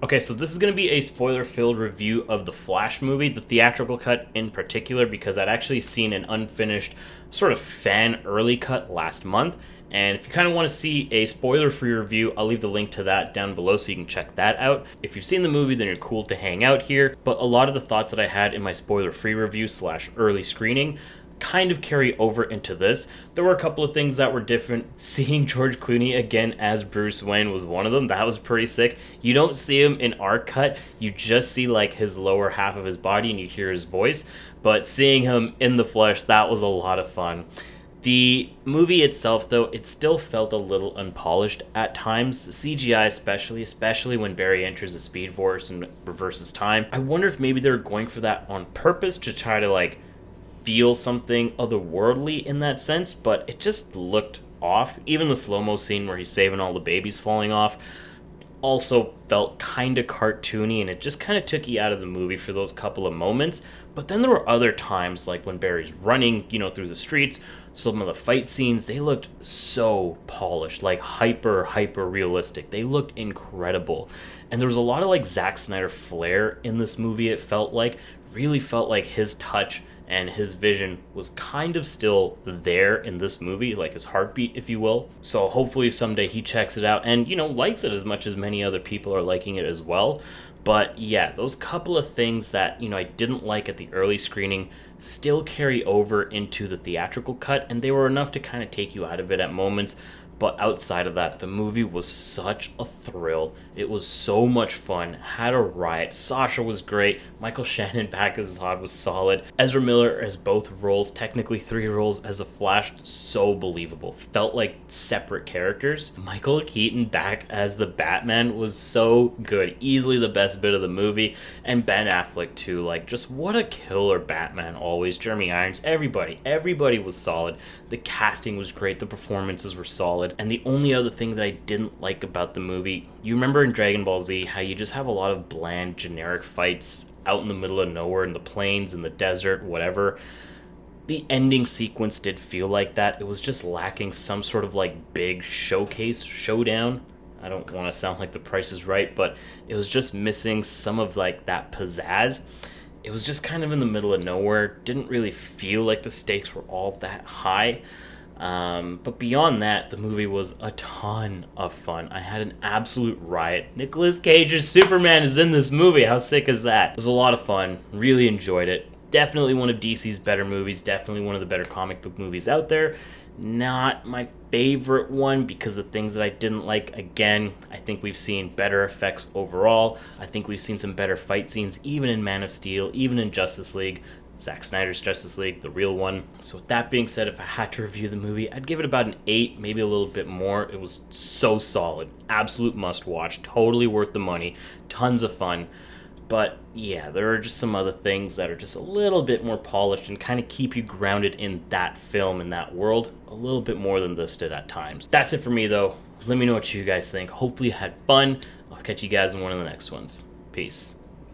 Okay, so this is going to be a spoiler-filled review of the Flash movie, the theatrical cut in particular, because I'd actually seen an unfinished sort of fan early cut last month. And if you kind of want to see a spoiler-free review, I'll leave the link to that down below so you can check that out. If you've seen the movie, then you're cool to hang out here. But a lot of the thoughts that I had in my spoiler-free review / early screening kind of carry over into this. There were a couple of things that were different. Seeing George Clooney again as Bruce Wayne was one of them. That was pretty sick. You don't see him in our cut. You just see like his lower half of his body and you hear his voice. But seeing him in the flesh, that was a lot of fun. The movie itself, though, it still felt a little unpolished at times. The CGI especially when Barry enters the Speed Force and reverses time. I wonder if maybe they were going for that on purpose to try to like feel something otherworldly in that sense, but it just looked off. Even the slow-mo scene where he's saving all the babies falling off also felt kind of cartoony, and it just kind of took you out of the movie for those couple of moments. But then there were other times, like when Barry's running, through the streets, some of the fight scenes, they looked so polished, like hyper realistic. They looked incredible. And there was a lot of like Zack Snyder flair in this movie, it felt like. Really felt like his touch and his vision was kind of still there in this movie, like his heartbeat, if you will. So hopefully someday he checks it out and, likes it as much as many other people are liking it as well. But yeah, those couple of things that, I didn't like at the early screening still carry over into the theatrical cut, and they were enough to kind of take you out of it at moments. But outside of that, the movie was such a thrill. It was so much fun. Had a riot. Sasha was great. Michael Shannon back as Zod was solid. Ezra Miller as both roles, technically 3 roles as a Flash, so believable. Felt like separate characters. Michael Keaton back as the Batman was so good. Easily the best bit of the movie. And Ben Affleck too. Like, just what a killer Batman always. Jeremy Irons, everybody was solid. The casting was great. The performances were solid. And the only other thing that I didn't like about the movie, you remember in Dragon Ball Z how you just have a lot of bland, generic fights out in the middle of nowhere, in the plains, in the desert, whatever. The ending sequence did feel like that. It was just lacking some sort of like big showdown. I don't want to sound like The Price is Right, but it was just missing some of like that pizzazz. It was just kind of in the middle of nowhere. Didn't really feel like the stakes were all that high. But beyond that, the movie was a ton of fun. I had an absolute riot. Nicolas Cage's Superman is in this movie. How sick is that? It was a lot of fun. Really enjoyed it. Definitely one of DC's better movies. Definitely one of the better comic book movies out there. Not my favorite one because of things that I didn't like. Again, I think we've seen better effects overall. I think we've seen some better fight scenes, even in Man of Steel, even in Justice League. Zack Snyder's Justice League, the real one. So with that being said, if I had to review the movie, I'd give it about an 8, maybe a little bit more. It was so solid. Absolute must watch. Totally worth the money. Tons of fun. But yeah, there are just some other things that are just a little bit more polished and kind of keep you grounded in that film, in that world, a little bit more than this did at times. That's it for me though. Let me know what you guys think. Hopefully you had fun. I'll catch you guys in one of the next ones. Peace.